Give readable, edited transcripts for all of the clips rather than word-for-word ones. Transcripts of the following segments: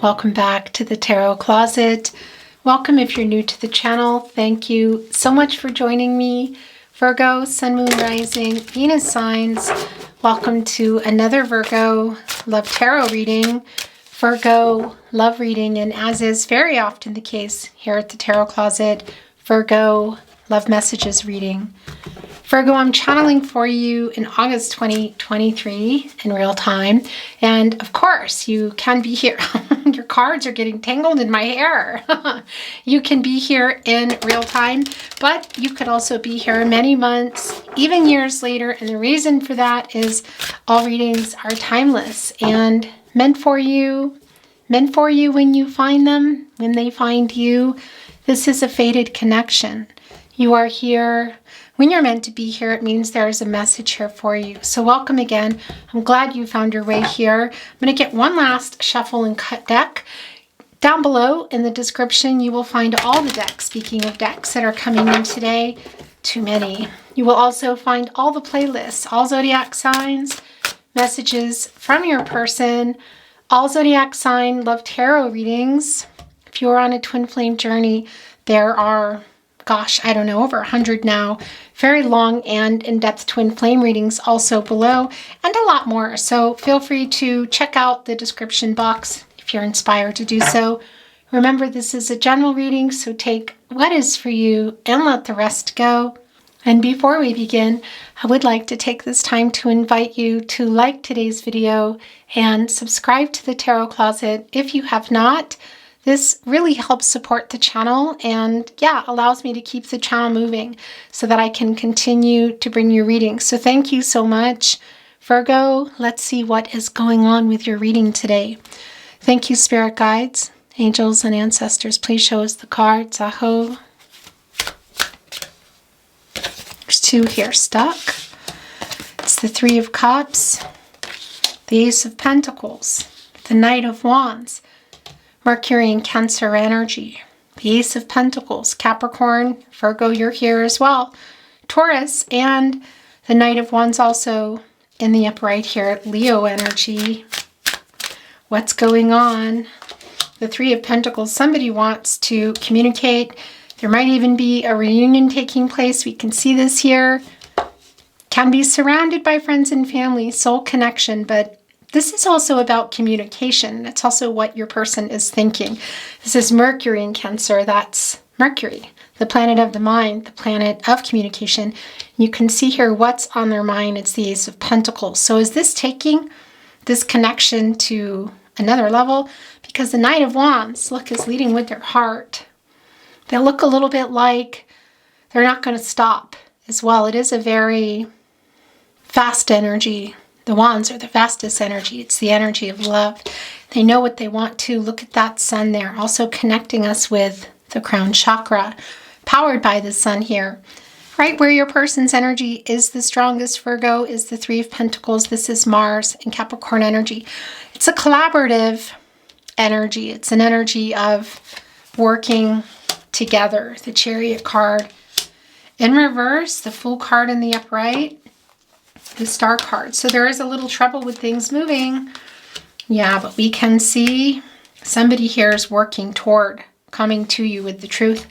Welcome back to the Tarot Closet. Welcome if you're new to the channel. Thank you so much for joining me. Virgo, Sun, Moon, Rising, Venus signs. Welcome to another Virgo Love Tarot Reading. Virgo Love Reading, and as is very often the case here at the Tarot Closet, Virgo Love Messages Reading. Virgo, I'm channeling for you in August 2023 in real time. And of course, you can be here. Your cards are getting tangled in my hair. You can be here in real time, but you could also be here many months, even years later. And the reason for that is all readings are timeless and meant for you when you find them, when they find you. This is a fated connection. You are here when you're meant to be here. It means there is a message here for you. So welcome again. I'm glad you found your way here. I'm going to get one last shuffle and cut deck. Down below in the description, you will find all the decks. Speaking of decks that are coming in today, too many. You will also find all the playlists, all zodiac signs, messages from your person, all zodiac sign love tarot readings. If you're on a twin flame journey, there are, gosh, I don't know, over 100 now. Very long and in-depth twin flame readings also below, and a lot more. So feel free to check out the description box if you're inspired to do so. Remember, this is a general reading, so take what is for you and let the rest go. And before we begin, I would like to take this time to invite you to like today's video and subscribe to the Tarot Closet if you have not. This really helps support the channel and allows me to keep the channel moving so that I can continue to bring you readings. So thank you so much. Virgo, let's see what is going on with your reading today. Thank you, spirit guides, angels, and ancestors. Please show us the cards. Aho. There's two here stuck. It's the Three of Cups, the Ace of Pentacles, the Knight of Wands, Mercury and Cancer energy, the Ace of Pentacles, Capricorn, Virgo, you're here as well, Taurus, and the Knight of Wands also in the upright here, Leo energy. What's going on? The Three of Pentacles, somebody wants to communicate. There might even be a reunion taking place. We can see this here. Can be surrounded by friends and family, soul connection, but this is also about communication. It's also what your person is thinking. This is Mercury in Cancer. That's Mercury, the planet of the mind, the planet of communication. You can see here what's on their mind. It's the Ace of Pentacles. So is this taking this connection to another level? Because the Knight of Wands, look, is leading with their heart. They look a little bit like they're not going to stop as well. It is a very fast energy. The wands are the fastest energy. It's the energy of love. They know what they want to. Look at that sun there. Also connecting us with the crown chakra, powered by the sun here. Right where your person's energy is the strongest, Virgo, is the Three of Pentacles. This is Mars and Capricorn energy. It's a collaborative energy. It's an energy of working together. The Chariot card in reverse, the Fool card in the upright, the Star card. So there is a little trouble with things moving. Yeah, but we can see somebody here is working toward coming to you with the truth.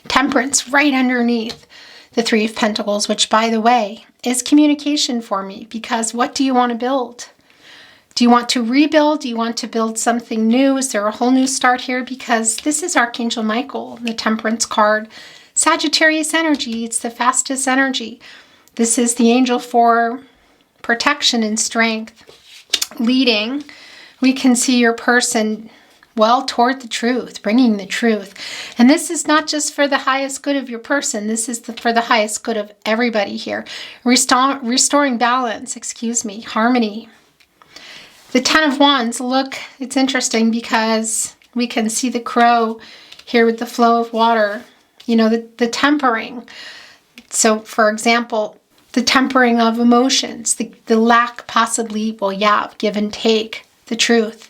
Temperance right underneath the Three of Pentacles, which, by the way, is communication for me. Because what do you want to build? Do you want to rebuild? Do you want to build something new? Is there a whole new start here? Because this is Archangel Michael, the Temperance card. Sagittarius energy. It's the fastest energy. This is the angel for protection and strength. Leading, we can see your person well toward the truth, bringing the truth. And this is not just for the highest good of your person. This is for the highest good of everybody here. Restoring balance, harmony. The Ten of Wands, look, it's interesting because we can see the crow here with the flow of water. You know, the tempering. So, for example, the tempering of emotions, the lack possibly, of give and take, the truth.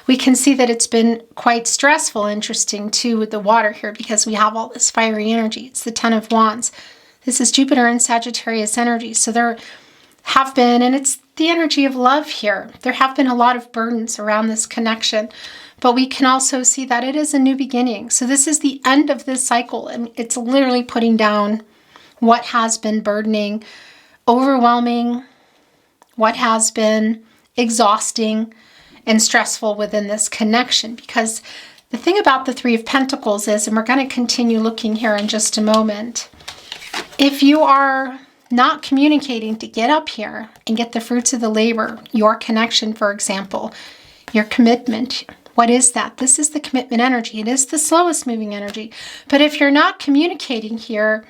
We can see that it's been quite stressful, interesting too, with the water here because we have all this fiery energy. It's the Ten of Wands. This is Jupiter and Sagittarius energy. So there have been, and the energy of love here. There have been a lot of burdens around this connection, but we can also see that it is a new beginning. So this is the end of this cycle, and it's literally putting down what has been burdening, overwhelming, what has been exhausting and stressful within this connection. Because the thing about the Three of Pentacles is, and we're going to continue looking here in just a moment, if you are not communicating to get up here and get the fruits of the labor, your connection, for example, your commitment, what is that? This is the commitment energy. It is the slowest moving energy. But if you're not communicating here,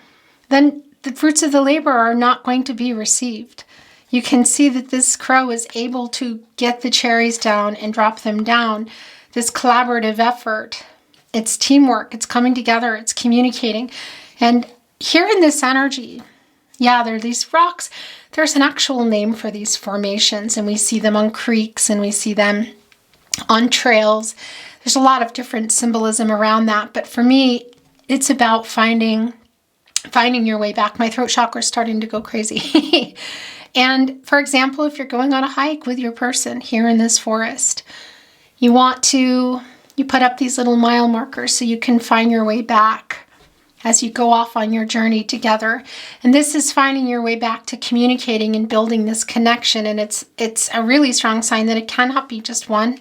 then the fruits of the labor are not going to be received. You can see that this crow is able to get the cherries down and drop them down. This collaborative effort, it's teamwork, it's coming together, it's communicating. And here in this energy, yeah, there are these rocks. There's an actual name for these formations, and we see them on creeks and we see them on trails. There's a lot of different symbolism around that, but for me, it's about finding your way back. My throat chakra is starting to go crazy. And for example, if you're going on a hike with your person here in this forest, you put up these little mile markers so you can find your way back as you go off on your journey together. And this is finding your way back to communicating and building this connection. And it's a really strong sign that it cannot be just one.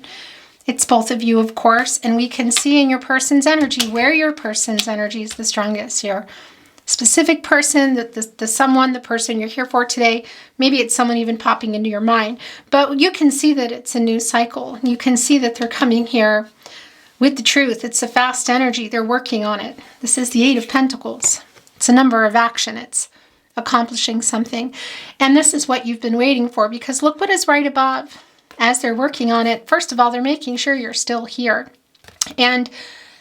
It's both of you, of course. And we can see in your person's energy where your person's energy is the strongest. Your specific person, the person you're here for today, maybe it's someone even popping into your mind. But you can see that it's a new cycle. You can see that they're coming here with the truth. It's a fast energy. They're working on it. This is the Eight of Pentacles. It's a number of action. It's accomplishing something. And this is what you've been waiting for, because look what is right above. As they're working on it, first of all, they're making sure you're still here. And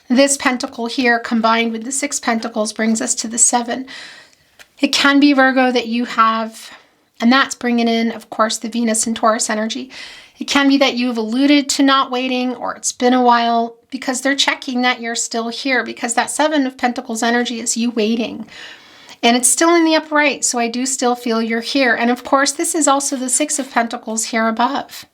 this pentacle here combined with the Six Pentacles brings us to the Seven. It can be Virgo that you have, and that's bringing in, of course, the Venus and Taurus energy. It can be that you've alluded to not waiting, or it's been a while, because they're checking that you're still here, because that Seven of Pentacles energy is you waiting. And it's still in the upright, so I do still feel you're here. And of course, this is also the Six of Pentacles here above.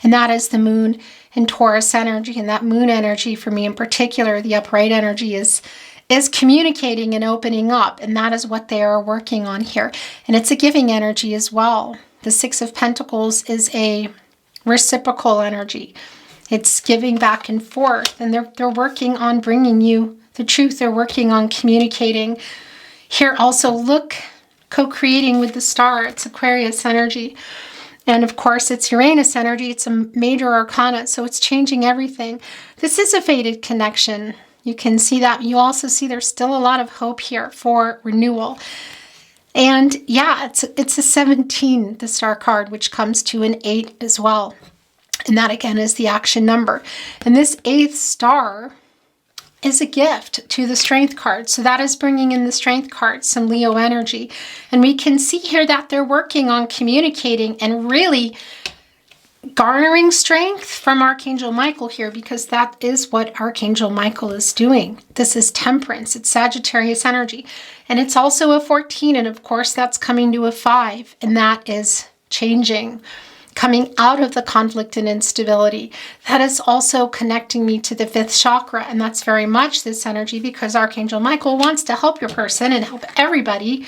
And that is the Moon and Taurus energy. And that Moon energy, for me in particular, the upright energy, is communicating and opening up. And that is what they are working on here. And it's a giving energy as well. The Six of Pentacles is a reciprocal energy. It's giving back and forth, and they're working on bringing you the truth. They're working on communicating. Here also, look, co-creating with the star. It's Aquarius energy. And of course, it's Uranus energy. It's a major arcana, so it's changing everything. This is a fated connection. You can see that. You also see there's still a lot of hope here for renewal. And yeah, it's a 17, the star card, which comes to an 8 as well. And that again is the action number. And this 8th star is a gift to the Strength card. So that is bringing in the Strength card, some Leo energy. And we can see here that they're working on communicating and really garnering strength from Archangel Michael here, because that is what Archangel Michael is doing. This is Temperance. It's Sagittarius energy. And it's also a 14. And of course, that's coming to a 5. And that is changing, coming out of the conflict and instability. That is also connecting me to the 5th chakra. And that's very much this energy, because Archangel Michael wants to help your person and help everybody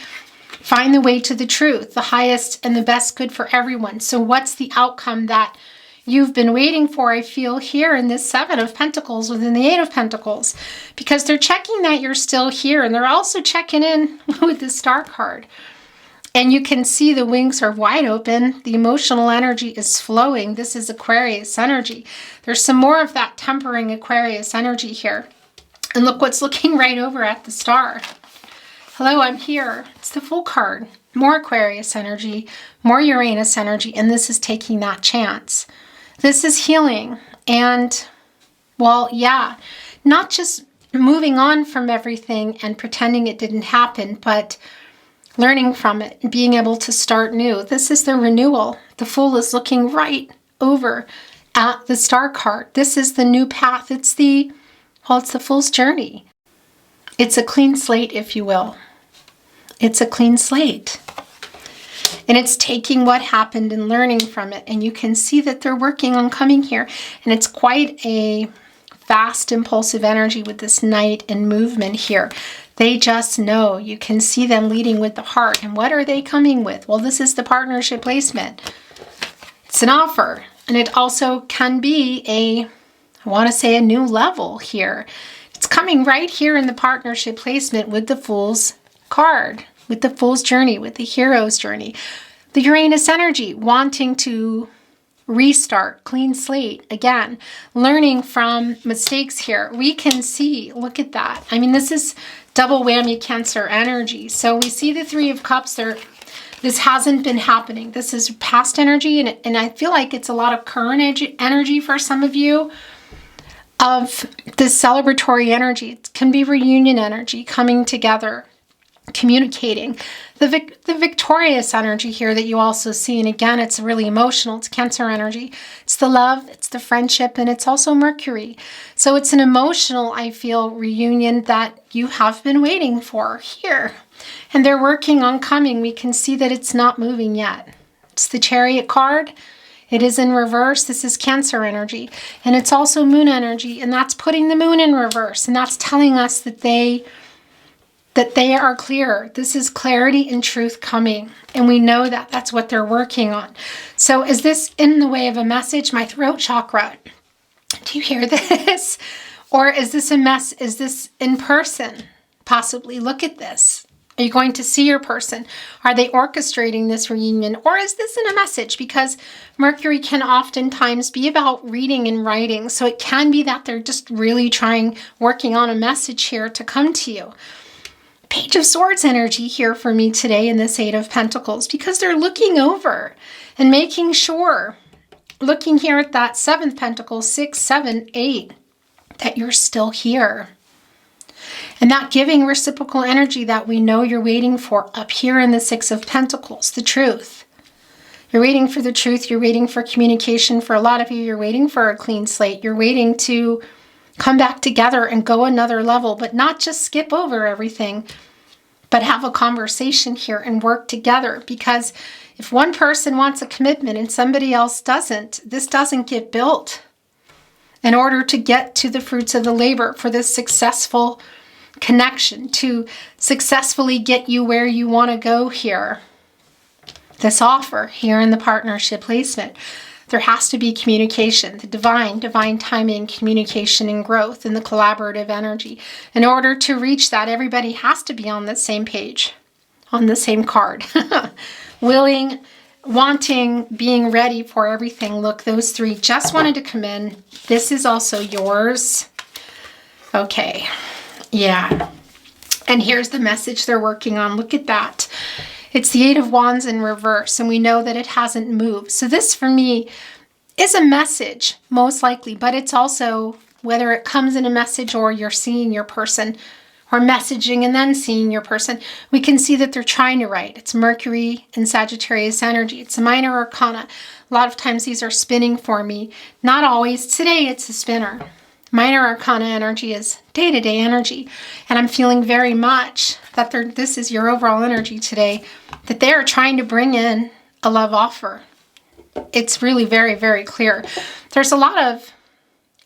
find the way to the truth, the highest and the best good for everyone. So what's the outcome that you've been waiting for? I feel here in this 7 of Pentacles within the 8 of Pentacles, because they're checking that you're still here, and they're also checking in with the star card. And you can see the wings are wide open. The emotional energy is flowing. This is Aquarius energy. There's some more of that tempering Aquarius energy here. And look what's looking right over at the star. Hello, I'm here. It's the Fool card. More Aquarius energy, more Uranus energy, and this is taking that chance. This is healing. And, well, yeah, not just moving on from everything and pretending it didn't happen, but learning from it and being able to start new. This is the renewal. The Fool is looking right over at the star card. This is the new path. It's the Fool's journey. It's a clean slate, if you will. It's a clean slate. And it's taking what happened and learning from it. And you can see that they're working on coming here. And it's quite a fast, impulsive energy with this Knight and movement here. They just know. You can see them leading with the heart. And what are they coming with? Well, this is the partnership placement. It's an offer. And it also can be I want to say a new level here. It's coming right here in the partnership placement with the Fool's card, with the Fool's journey, with the Hero's journey. The Uranus energy, wanting to restart, clean slate, again, learning from mistakes here. We can see, look at that. I mean, this is double whammy Cancer energy. So we see the Three of Cups there. This hasn't been happening. This is past energy, and I feel like it's a lot of current energy for some of you of this celebratory energy. It can be reunion energy, coming together, communicating. The victorious energy here that you also see, and again, it's really emotional. It's Cancer energy. It's the love, it's the friendship, and it's also Mercury. So it's an emotional, I feel, reunion that you have been waiting for here. And they're working on coming. We can see that it's not moving yet. It's the Chariot card. It is in reverse. This is Cancer energy. And it's also Moon energy. And that's putting the Moon in reverse. And that's telling us that they are clear. This is clarity and truth coming. And we know that that's what they're working on. So is this in the way of a message? My throat chakra. Do you hear this? Or is this a mess? Is this in person? Possibly. Look at this. Are you going to see your person? Are they orchestrating this reunion? Or is this in a message? Because Mercury can oftentimes be about reading and writing. So it can be that they're just really working on a message here to come to you. Page of Swords energy here for me today in this Eight of Pentacles, because they're looking over and making sure, looking here at that Seventh Pentacle, 6, 7, 8, that you're still here. And that giving reciprocal energy that we know you're waiting for up here in the Six of Pentacles, the truth. You're waiting for the truth. You're waiting for communication. For a lot of you, you're waiting for a clean slate. You're waiting to come back together and go another level, but not just skip over everything, but have a conversation here and work together. Because if one person wants a commitment and somebody else doesn't, this doesn't get built. In order to get to the fruits of the labor for this successful connection, to successfully get you where you want to go here, this offer here in the partnership placement, there has to be communication, the divine timing, communication and growth, and the collaborative energy. In order to reach that, everybody has to be on the same page, on the same card. Willing, wanting, being ready for everything. Look, those three just wanted to come in. This is also yours. Okay, yeah. And here's the message they're working on. Look at that. It's the Eight of Wands in reverse, and we know that it hasn't moved. So this, for me, is a message, most likely, but it's also, whether it comes in a message or you're seeing your person, or messaging and then seeing your person, we can see that they're trying to write. It's Mercury and Sagittarius energy. It's a minor arcana. A lot of times these are spinning for me. Not always. Today it's a spinner. Minor arcana energy is day-to-day energy. And I'm feeling very much that this is your overall energy today, that they are trying to bring in a love offer. It's really very, very clear. There's a lot of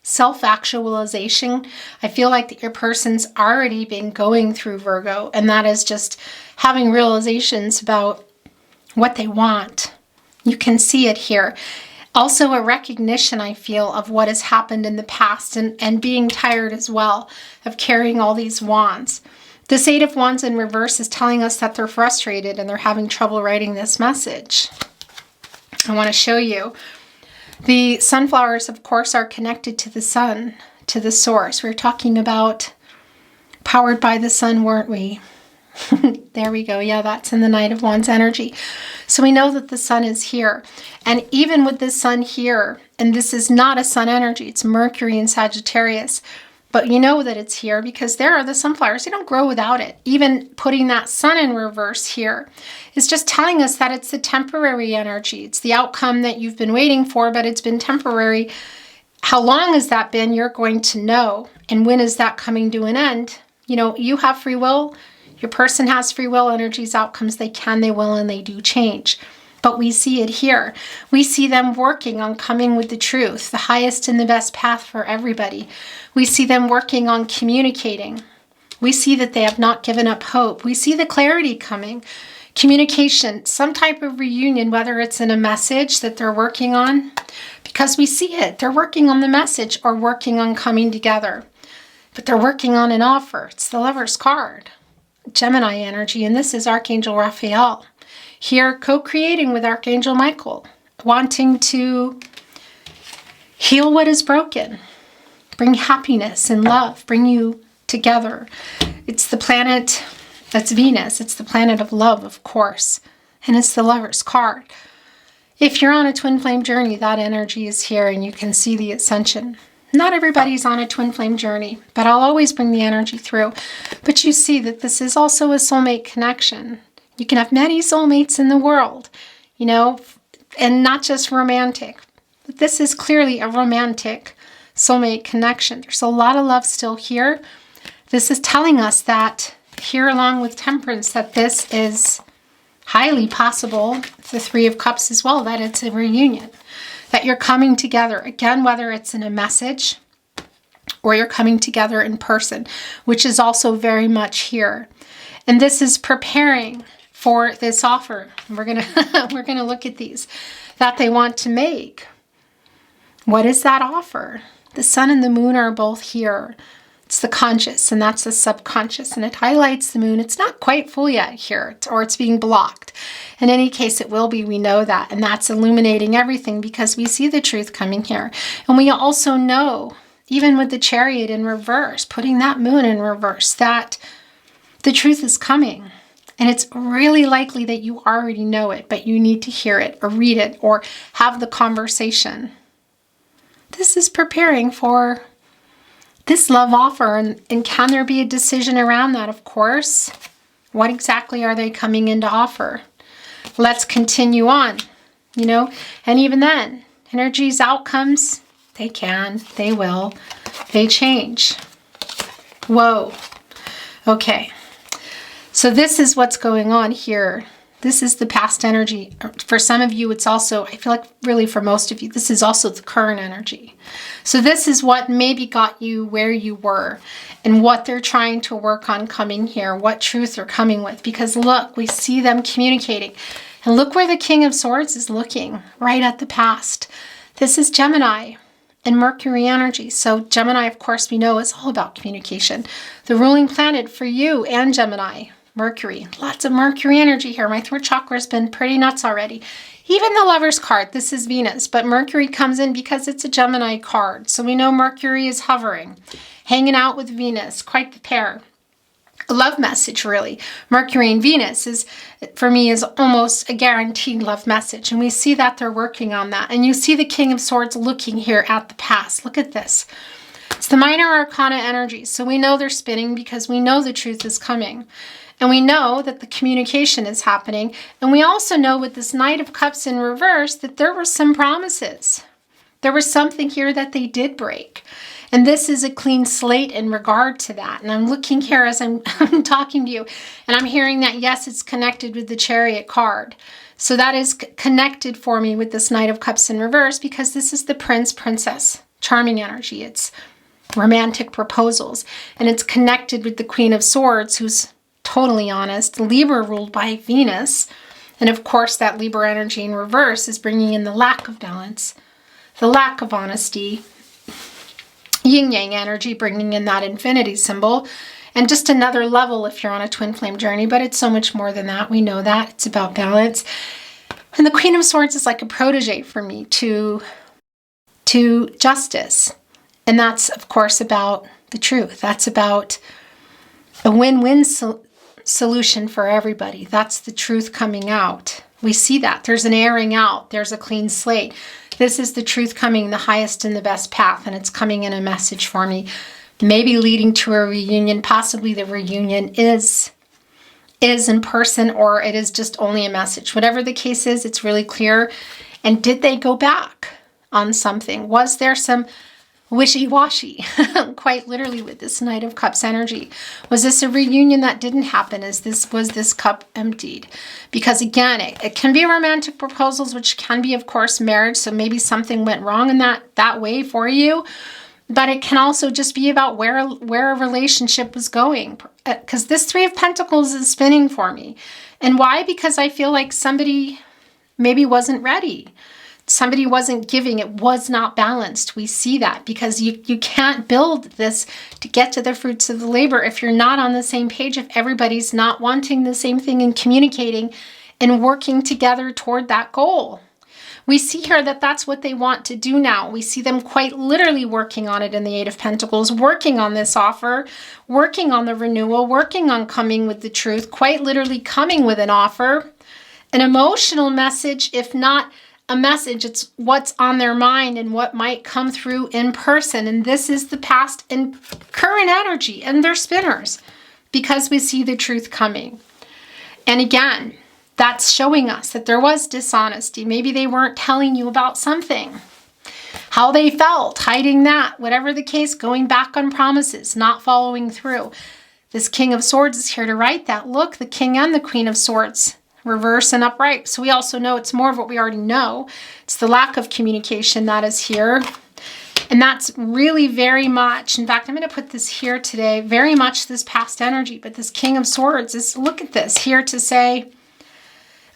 self-actualization. I feel like that your person's already been going through Virgo, and that is just having realizations about what they want. You can see it here. Also a recognition, I feel, of what has happened in the past, and being tired as well of carrying all these wands. This Eight of Wands in reverse is telling us that they're frustrated and they're having trouble writing this message. I want to show you. The sunflowers, of course, are connected to the sun, to the source. We were talking about powered by the sun, weren't we? There we go. Yeah, that's in the Knight of Wands energy. So we know that the sun is here. And even with the sun here, and this is not a sun energy, it's Mercury and Sagittarius, but you know that it's here because there are the sunflowers. They don't grow without it. Even putting that sun in reverse here is just telling us that it's the temporary energy. It's the outcome that you've been waiting for, but it's been temporary. How long has that been? You're going to know. And when is that coming to an end? You know, you have free will. Your person has free will. Energies, outcomes, they can, they will, and they do change. But we see it here. We see them working on coming with the truth, the highest and the best path for everybody. We see them working on communicating. We see that they have not given up hope. We see the clarity coming. Communication, some type of reunion, whether it's in a message that they're working on, because we see it. They're working on the message or working on coming together. But they're working on an offer. It's the Lover's card. Gemini energy, and this is Archangel Raphael. Here, co-creating with Archangel Michael, wanting to heal what is broken, bring happiness and love, bring you together. It's the planet, that's Venus. It's the planet of love, of course, and it's the Lover's card. If you're on a twin flame journey, that energy is here, and you can see the ascension. Not everybody's on a twin flame journey, but I'll always bring the energy through. But you see that this is also a soulmate connection. You can have many soulmates in the world, you know, and not just romantic. But this is clearly a romantic soulmate connection. There's a lot of love still here. This is telling us that here, along with Temperance, that this is highly possible, the Three of Cups as well, that it's a reunion, that you're coming together. Again, whether it's in a message or you're coming together in person, which is also very much here. And this is preparing for this offer. We're gonna look at these that they want to make. What is that offer? The sun and the moon are both here. It's the conscious, and that's the subconscious, and it highlights the moon. It's not quite full yet here, or it's being blocked. In any case, it will be. We know that, and that's illuminating everything because we see the truth coming here. And we also know, even with the Chariot in reverse, putting that moon in reverse, that the truth is coming. And it's really likely that you already know it, but you need to hear it or read it or have the conversation. This is preparing for this love offer, and can there be a decision around that? Of course. What exactly are they coming in to offer? Let's continue on, you know, and even then, energies, outcomes, they can, they will, they change. Whoa. Okay. So this is what's going on here. This is the past energy. For some of you, it's also, I feel like really for most of you, this is also the current energy. So this is what maybe got you where you were and what they're trying to work on coming here, what truth they're coming with. Because look, we see them communicating. And look where the King of Swords is looking, right at the past. This is Gemini and Mercury energy. So Gemini, of course, we know is all about communication. The ruling planet for you and Gemini, Mercury. Lots of Mercury energy here. My throat chakra has been pretty nuts already. Even the Lover's card, this is Venus, but Mercury comes in because it's a Gemini card. So we know Mercury is hovering, hanging out with Venus, quite the pair. A love message, really. Mercury and Venus is, for me, is almost a guaranteed love message. And we see that they're working on that. And you see the King of Swords looking here at the past. Look at this. It's the minor arcana energy. So we know they're spinning because we know the truth is coming. And we know that the communication is happening. And we also know with this Knight of Cups in reverse that there were some promises. There was something here that they did break. And this is a clean slate in regard to that. And I'm looking here as I'm talking to you, and I'm hearing that, yes, it's connected with the Chariot card. So that is connected for me with this Knight of Cups in reverse because this is the Prince, Princess, charming energy. It's romantic proposals. And it's connected with the Queen of Swords, who's totally honest, Libra ruled by Venus. And of course, that Libra energy in reverse is bringing in the lack of balance, the lack of honesty, yin-yang energy, bringing in that infinity symbol, and just another level if you're on a twin flame journey, but it's so much more than that. We know that. It's about balance. And the Queen of Swords is like a protege for me to justice. And that's, of course, about the truth. That's about a win-win solution for everybody. That's the truth coming out. We see that. There's an airing out. There's a clean slate. This is the truth coming, the highest and the best path, and it's coming in a message for me. Maybe leading to a reunion. Possibly the reunion is in person, or it is just only a message. Whatever the case is, it's really clear. And did they go back on something? Was there some wishy-washy, quite literally, with this Knight of Cups energy. Was this a reunion that didn't happen? Was this cup emptied? Because again, it can be romantic proposals, which can be, of course, marriage. So maybe something went wrong in that way for you. But it can also just be about where a relationship was going. Because this Three of Pentacles is spinning for me. And why? Because I feel like somebody maybe wasn't ready. Somebody wasn't giving. It was not balanced. We see that because you can't build this to get to the fruits of the labor if you're not on the same page, if everybody's not wanting the same thing and communicating and working together toward that goal. We see here that that's what they want to do now. We see them quite literally working on it in the Eight of Pentacles, working on this offer, working on the renewal, working on coming with the truth, quite literally coming with an offer, an emotional message, if not a message. It's what's on their mind and what might come through in person. And this is the past and current energy, and they're spinners because we see the truth coming. And again, that's showing us that there was dishonesty. Maybe they weren't telling you about something, how they felt, hiding that, whatever the case, going back on promises, not following through. This King of Swords is here to write that. Look, the King and the Queen of Swords, reverse and upright. So we also know it's more of what we already know. It's the lack of communication that is here. And that's really very much, in fact, I'm going to put this here today, very much this past energy. But this King of Swords is, look at this, here to say,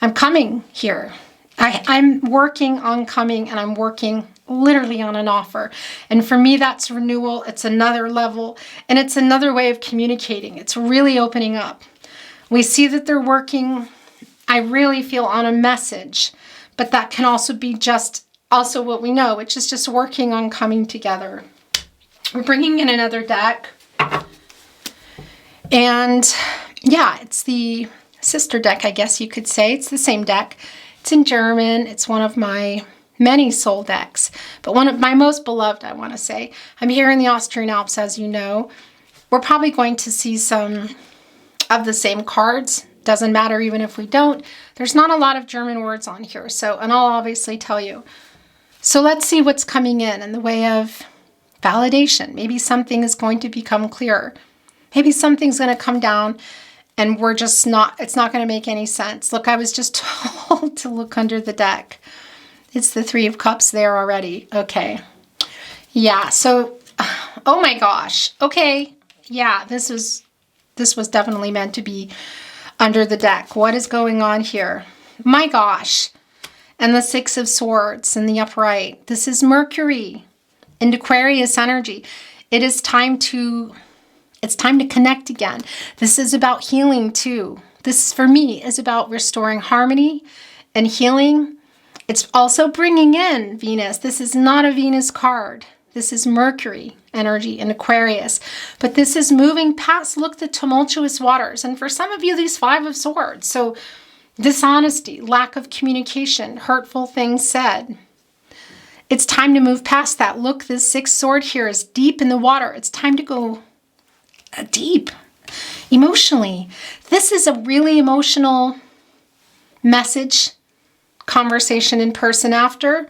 I'm coming here. I'm working on coming, and I'm working literally on an offer. And for me, that's renewal. It's another level, and it's another way of communicating. It's really opening up. We see that they're working, I really feel, on a message, but that can also be just also what we know, which is just working on coming together. We're bringing in another deck. And yeah, it's the sister deck, I guess you could say. It's the same deck. It's in German. It's one of my many soul decks, but one of my most beloved, I want to say. I'm here in the Austrian Alps, as you know. We're probably going to see some of the same cards. Doesn't matter even if we don't. There's not a lot of German words on here, and I'll obviously tell you. So let's see what's coming in the way of validation. Maybe something is going to become clearer. Maybe something's going to come down and we're just not, it's not going to make any sense. Look, I was just told to look under the deck. It's the Three of Cups there already. Okay. Yeah, so, oh my gosh. Okay. Yeah, this was definitely meant to be under the deck. What is going on here? My gosh. And the Six of Swords in the upright. This is Mercury and Aquarius energy. It is time to, it's time to connect again. This is about healing too. This, for me, is about restoring harmony and healing. It's also bringing in Venus. This is not a Venus card. This is Mercury energy in Aquarius. But this is moving past, look, the tumultuous waters. And for some of you, these Five of Swords. So dishonesty, lack of communication, hurtful things said. It's time to move past that. Look, this Sixth Sword here is deep in the water. It's time to go deep emotionally. This is a really emotional message, conversation in person after,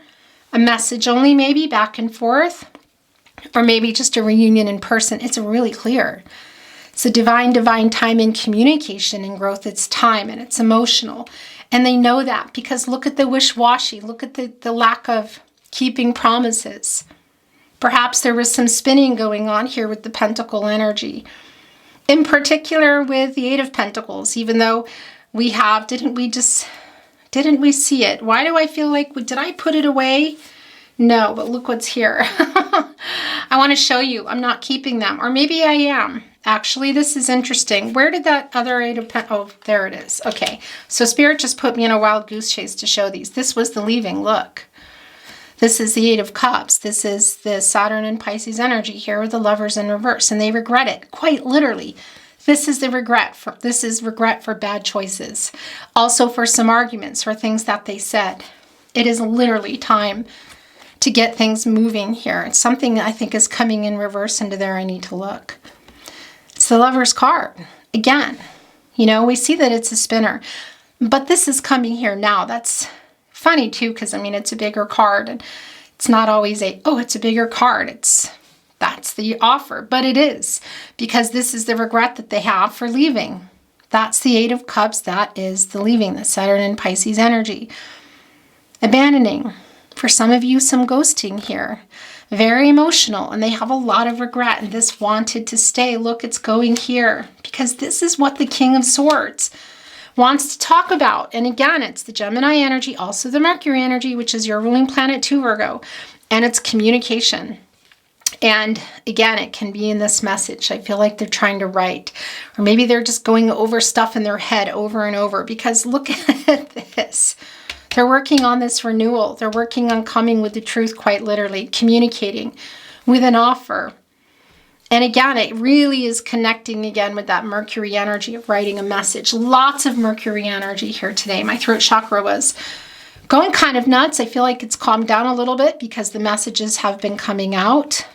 a message only maybe back and forth, or maybe just a reunion in person. It's really clear. It's a divine time in communication and growth. It's time and it's emotional. And they know that because look at the wish-washy. Look at the lack of keeping promises. Perhaps there was some spinning going on here with the Pentacle energy. In particular with the Eight of Pentacles, even though we have, didn't we see it? Why do I feel like, did I put it away? No, but look what's here. I want to show you. I'm not keeping them. Or maybe I am. Actually, this is interesting. Where did that other Eight of Pentacles? Oh, there it is. Okay. So Spirit just put me in a wild goose chase to show these. This was the leaving. Look. This is the Eight of Cups. This is the Saturn and Pisces energy here with the Lovers in reverse. And they regret it. Quite literally. This is the regret. This is regret for bad choices. Also for some arguments, for things that they said. It is literally time to get things moving here. It's something I think is coming in reverse into there. I need to look. It's the Lover's card. Again, you know, we see that it's a spinner. But this is coming here now. That's funny too, because I mean, it's a bigger card. And it's not always it's a bigger card. It's that's the offer. But it is, because this is the regret that they have for leaving. That's the Eight of Cups. That is the leaving, the Saturn and Pisces energy. Abandoning. For some of you, some ghosting here. Very emotional, and they have a lot of regret, and this wanted to stay. Look, it's going here, because this is what the King of Swords wants to talk about. And again, it's the Gemini energy, also the Mercury energy, which is your ruling planet too, Virgo, and it's communication. And again, it can be in this message. I feel like they're trying to write, or maybe they're just going over stuff in their head over and over, because look at this. They're working on this renewal. They're working on coming with the truth, quite literally, communicating with an offer. And again, it really is connecting again with that Mercury energy of writing a message. Lots of Mercury energy here today. My throat chakra was going kind of nuts. I feel like it's calmed down a little bit because the messages have been coming out.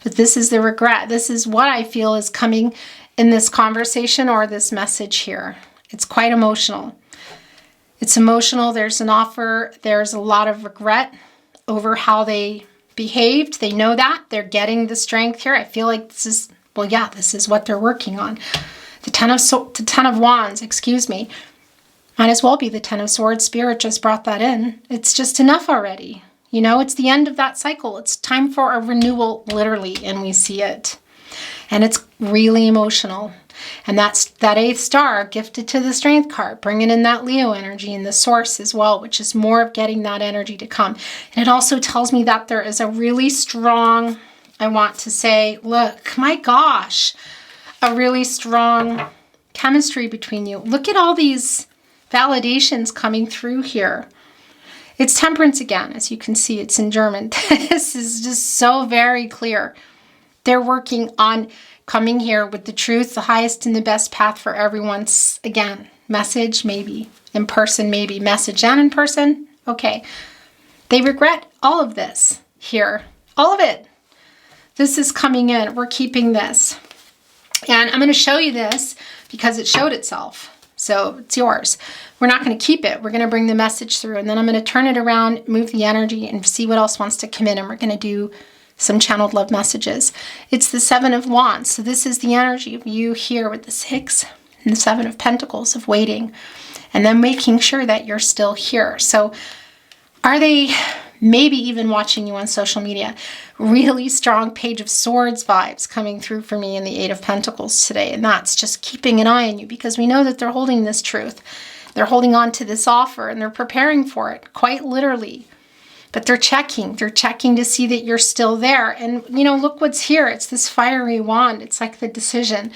But this is the regret. This is what I feel is coming in this conversation or this message here. It's quite emotional. It's emotional. There's an offer. There's a lot of regret over how they behaved. They know that. They're getting the strength here. I feel like this is, well, yeah, this is what they're working on. The Ten of Wands, excuse me. Might as well be the Ten of Swords. Spirit just brought that in. It's just enough already. You know, it's the end of that cycle. It's time for a renewal, literally, and we see it. And it's really emotional. And that's that 8th star gifted to the Strength card, bringing in that Leo energy and the Source as well, which is more of getting that energy to come. And it also tells me that there is a really strong, I want to say, look, my gosh, a really strong chemistry between you. Look at all these validations coming through here. It's Temperance again, as you can see, it's in German. This is just so very clear. They're working on coming here with the truth, the highest and the best path for everyone's, again, message, maybe. In person, maybe. Message and in person. Okay. They regret all of this here. All of it. This is coming in. We're keeping this. And I'm going to show you this because it showed itself. So it's yours. We're not going to keep it. We're going to bring the message through. And then I'm going to turn it around, move the energy, and see what else wants to come in. And we're going to do some channeled love messages. It's the Seven of Wands. So this is the energy of you here with the 6 and the 7 of Pentacles of waiting. And then making sure that you're still here. So are they maybe even watching you on social media? Really strong Page of Swords vibes coming through for me in the 8 of Pentacles today. And that's just keeping an eye on you because we know that they're holding this truth. They're holding on to this offer and they're preparing for it, quite literally. But they're checking to see that you're still there. And, you know, look what's here. It's this fiery wand. It's like the decision.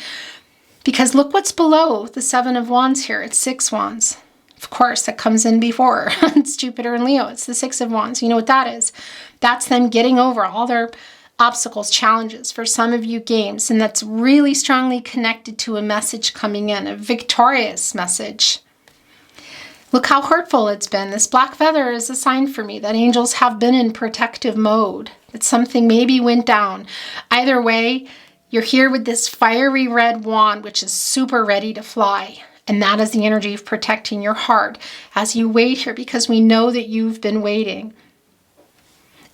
Because look what's below the 7 of Wands here. It's 6 wands. Of course, that comes in before. It's Jupiter and Leo. It's the 6 of Wands. You know what that is? That's them getting over all their obstacles, challenges, for some of you games. And that's really strongly connected to a message coming in, a victorious message. Look how hurtful it's been. This black feather is a sign for me that angels have been in protective mode. That something maybe went down. Either way, you're here with this fiery red wand, which is super ready to fly. And that is the energy of protecting your heart as you wait here, because we know that you've been waiting.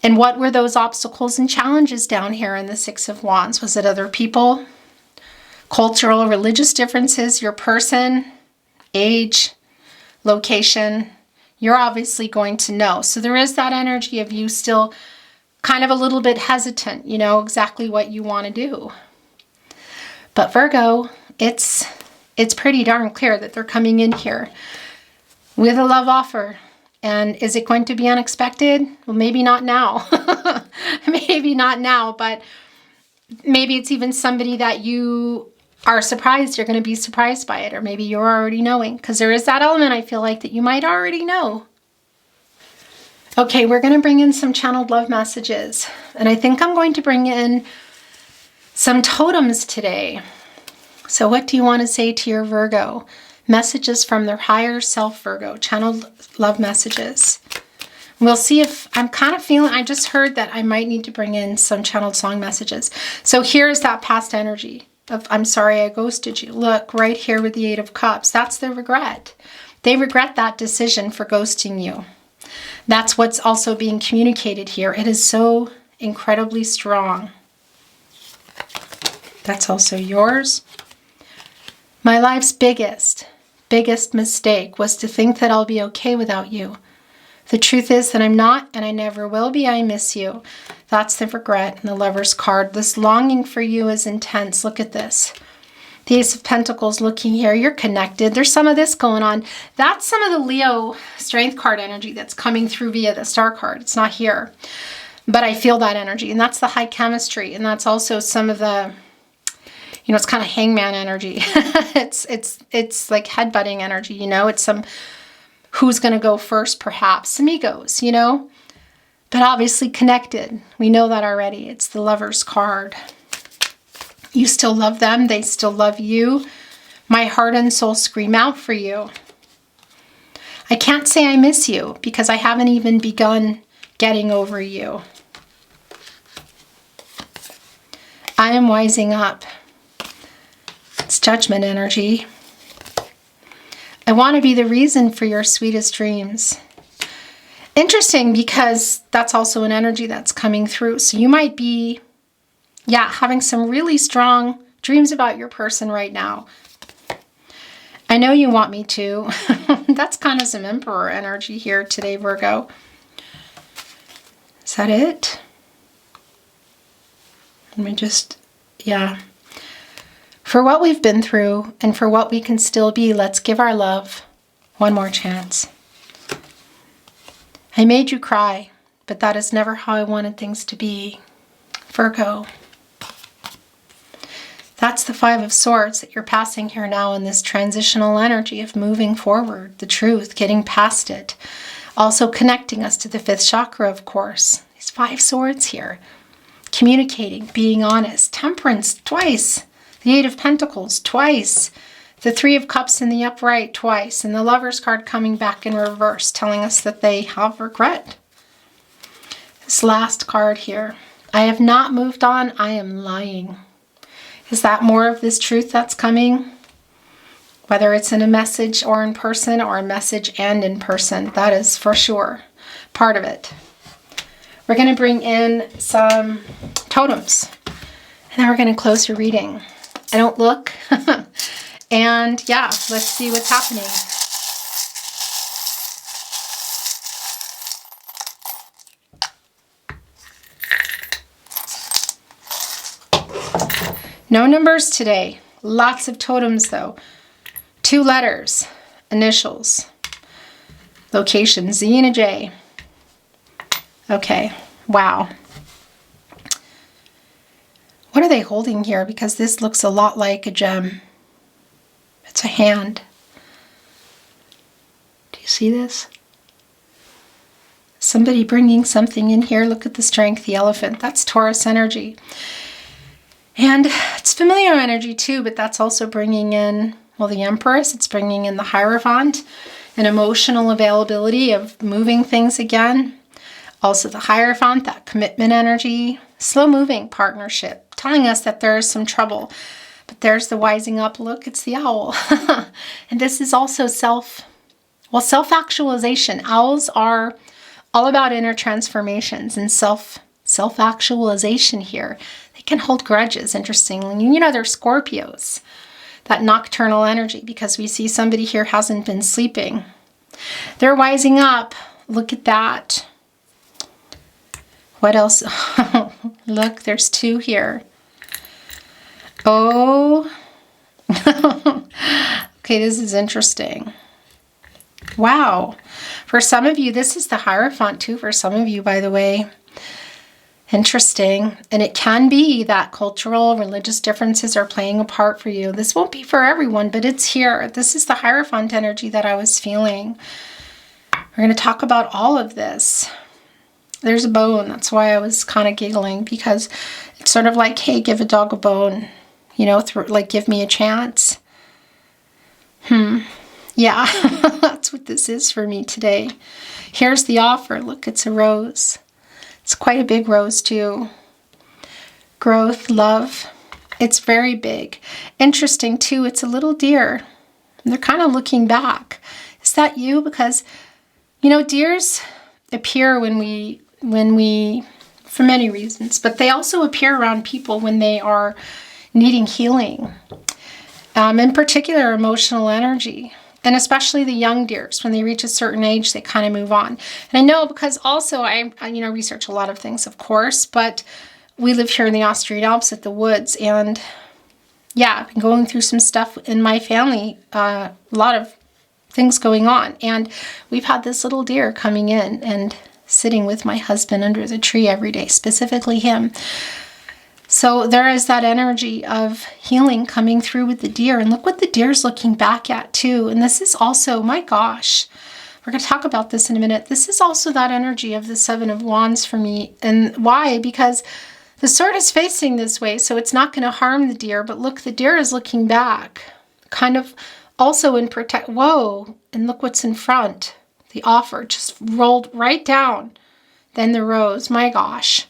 And what were those obstacles and challenges down here in the 6 of Wands? Was it other people, cultural, religious differences, your person, age, location? You're obviously going to know. So there is that energy of you still kind of a little bit hesitant, you know exactly what you want to do. But Virgo, it's pretty darn clear that they're coming in here with a love offer. And is it going to be unexpected? Well, maybe not now. Maybe not now, but maybe it's even somebody that you are surprised. You're going to be surprised by it, or maybe you're already knowing, because there is that element, I feel like, that you might already know. Okay, we're going to bring in some channeled love messages. And I think I'm going to bring in some totems today. So what do you want to say to your Virgo? Messages from their higher self, Virgo. Channeled love messages. We'll see if I'm kind of feeling, I just heard that I might need to bring in some channeled song messages. So here's that past energy of, I'm sorry I ghosted you. Look, right here with the 8 of Cups. That's their regret. They regret that decision for ghosting you. That's what's also being communicated here. It is so incredibly strong. That's also yours. My life's biggest mistake was to think that I'll be okay without you. The truth is that I'm not, and I never will be. I miss you. That's the regret in the Lover's card. This longing for you is intense. Look at this. The Ace of Pentacles looking here. You're connected. There's some of this going on. That's some of the Leo Strength card energy that's coming through via the Star card. It's not here. But I feel that energy. And that's the high chemistry. And that's also some of the, you know, it's kind of hangman energy. it's like headbutting energy, you know. It's some who's going to go first, perhaps. Some egos, you know. But obviously connected. We know that already. It's the Lover's card. You still love them. They still love you. My heart and soul scream out for you. I can't say I miss you because I haven't even begun getting over you. I am wising up. It's Judgment energy. I want to be the reason for your sweetest dreams. Interesting, because that's also an energy that's coming through. So you might be, yeah, having some really strong dreams about your person right now. I know you want me to. That's kind of some Emperor energy here today, Virgo. Is that it? Let me just, yeah. For what we've been through and for what we can still be, let's give our love one more chance. I made you cry, but that is never how I wanted things to be. Virgo. That's the Five of Swords that you're passing here now in this transitional energy of moving forward, the truth, getting past it. Also connecting us to the fifth chakra, of course. These 5 swords here. Communicating, being honest. Temperance, twice. The 8 of Pentacles, twice. The 3 of Cups in the upright, twice. And the Lover's card coming back in reverse, telling us that they have regret. This last card here. I have not moved on. I am lying. Is that more of this truth that's coming? Whether it's in a message or in person, or a message and in person. That is for sure part of it. We're going to bring in some totems. And then we're going to close your reading. I don't look. And yeah, let's see what's happening. No numbers today. Lots of totems though. 2 letters, initials, location, Z and a J. Okay, wow. What are they holding here? Because this looks a lot like a gem. It's a hand. Do you see this? Somebody bringing something in here. Look at the strength, the elephant. That's Taurus energy. And it's familiar energy too, but that's also bringing in, well, the Empress. It's bringing in the Hierophant, an emotional availability of moving things again. Also the Hierophant, that commitment energy, slow-moving partnership, telling us that there is some trouble. But there's the wising up. Look, it's the owl. And this is also self-actualization. Owls are all about inner transformations and self-actualization here. They can hold grudges, interestingly. You know, they're Scorpios. That nocturnal energy, because we see somebody here hasn't been sleeping. They're wising up. Look at that. What else? Look, there's 2 here. Oh. Okay, this is interesting. Wow. For some of you, this is the Hierophant too, for some of you, by the way. Interesting. And it can be that cultural, religious differences are playing a part for you. This won't be for everyone, but it's here. This is the Hierophant energy that I was feeling. We're going to talk about all of this. There's a bone. That's why I was kind of giggling, because it's sort of like, hey, give a dog a bone. You know, like, give me a chance. Yeah, that's what this is for me today. Here's the offer. Look, it's a rose. It's quite a big rose too. Growth, love. It's very big. Interesting too, it's a little deer. They're kind of looking back. Is that you? Because, you know, deers appear when we, for many reasons, but they also appear around people when they are needing healing. In particular, emotional energy. And especially the young deers, when they reach a certain age, they kind of move on. And I know because also I research a lot of things, of course, but we live here in the Austrian Alps at the woods. And yeah, I've been going through some stuff in my family, a lot of things going on. And we've had this little deer coming in and sitting with my husband under the tree every day, specifically him. So there is that energy of healing coming through with the deer. And look what the deer's looking back at too. And this is also, my gosh, we're going to talk about this in a minute. This is also that energy of the Seven of Wands for me. And why? Because the sword is facing this way, so it's not going to harm the deer. But look, the deer is looking back, kind of also in protect. Whoa, and look what's in front. The offer just rolled right down. Then the rose, my gosh.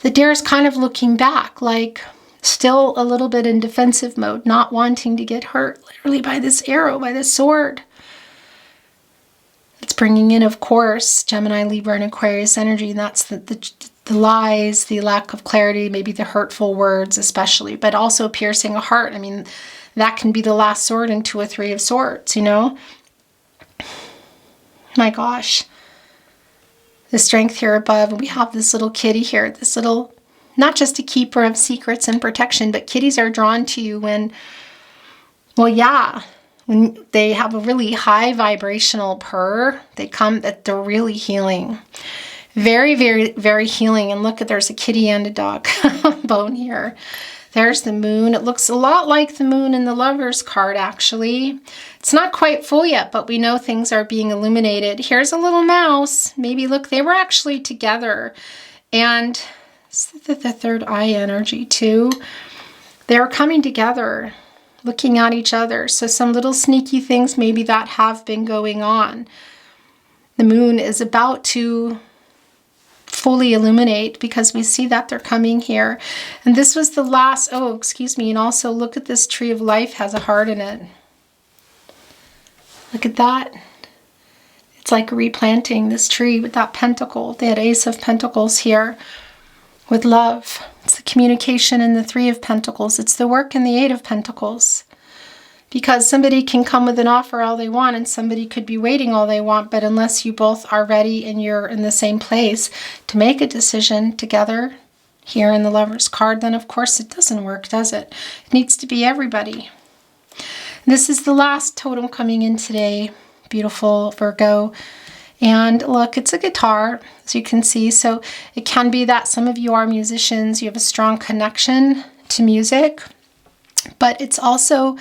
The deer is kind of looking back, like still a little bit in defensive mode, not wanting to get hurt literally by this arrow, by this sword. It's bringing in, of course, Gemini, Libra, and Aquarius energy. And that's the lies, the lack of clarity, maybe the hurtful words especially, but also piercing a heart. I mean, that can be the last sword into a Three of Swords, you know? My gosh. The strength here above, we have this little kitty here, this little, not just a keeper of secrets and protection, but kitties are drawn to you when, well, yeah, when they have a really high vibrational purr, they come that they're really healing. Very, very, very healing. And look, there's a kitty and a dog bone here. There's the moon. It looks a lot like the moon in the Lover's card, actually. It's not quite full yet, but we know things are being illuminated. Here's a little mouse. Maybe, look, they were actually together. And the third eye energy, too. They're coming together, looking at each other. So some little sneaky things maybe that have been going on. The moon is about to fully illuminate because we see that they're coming here. And this was the last, oh, excuse me. And also look at this tree of life has a heart in it. Look at that. It's like replanting this tree with that pentacle. They had Ace of Pentacles here with love. It's the communication in the Three of Pentacles. It's the work in the Eight of Pentacles. Because somebody can come with an offer all they want and somebody could be waiting all they want, but unless you both are ready and you're in the same place to make a decision together here in the Lover's card, then of course it doesn't work, does it? It needs to be everybody. This is the last totem coming in today, beautiful Virgo. And look, it's a guitar, as you can see. So it can be that some of you are musicians, you have a strong connection to music, but it's also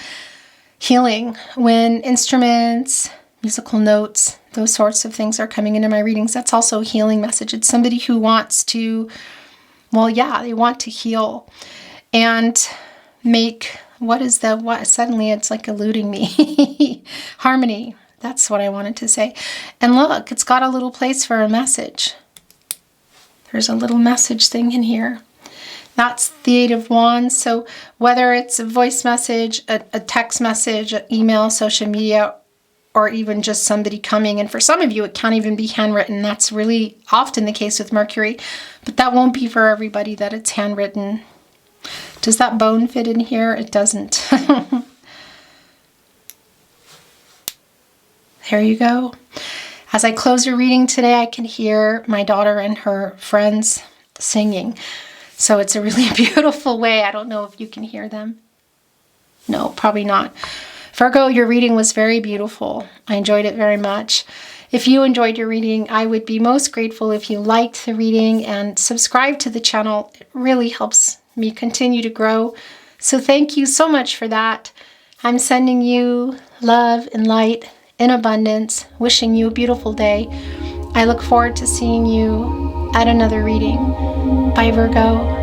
healing when instruments, musical notes, those sorts of things are coming into my readings. That's also a healing message. It's somebody who wants to, well, yeah, they want to heal and make, suddenly it's like eluding me. Harmony. That's what I wanted to say. And look, it's got a little place for a message. There's a little message thing in here. That's the Eight of Wands. So whether it's a voice message, a text message, an email, social media, or even just somebody coming. And for some of you, it can't even be handwritten. That's really often the case with Mercury. But that won't be for everybody that it's handwritten. Does that bone fit in here? It doesn't. There you go. As I close your reading today, I can hear my daughter and her friends singing. So it's a really beautiful way. I don't know if you can hear them. No, probably not. Virgo, your reading was very beautiful. I enjoyed it very much. If you enjoyed your reading, I would be most grateful if you liked the reading and subscribe to the channel. It really helps me continue to grow. So thank you so much for that. I'm sending you love and light in abundance, wishing you a beautiful day. I look forward to seeing you at another reading. Bye, Virgo.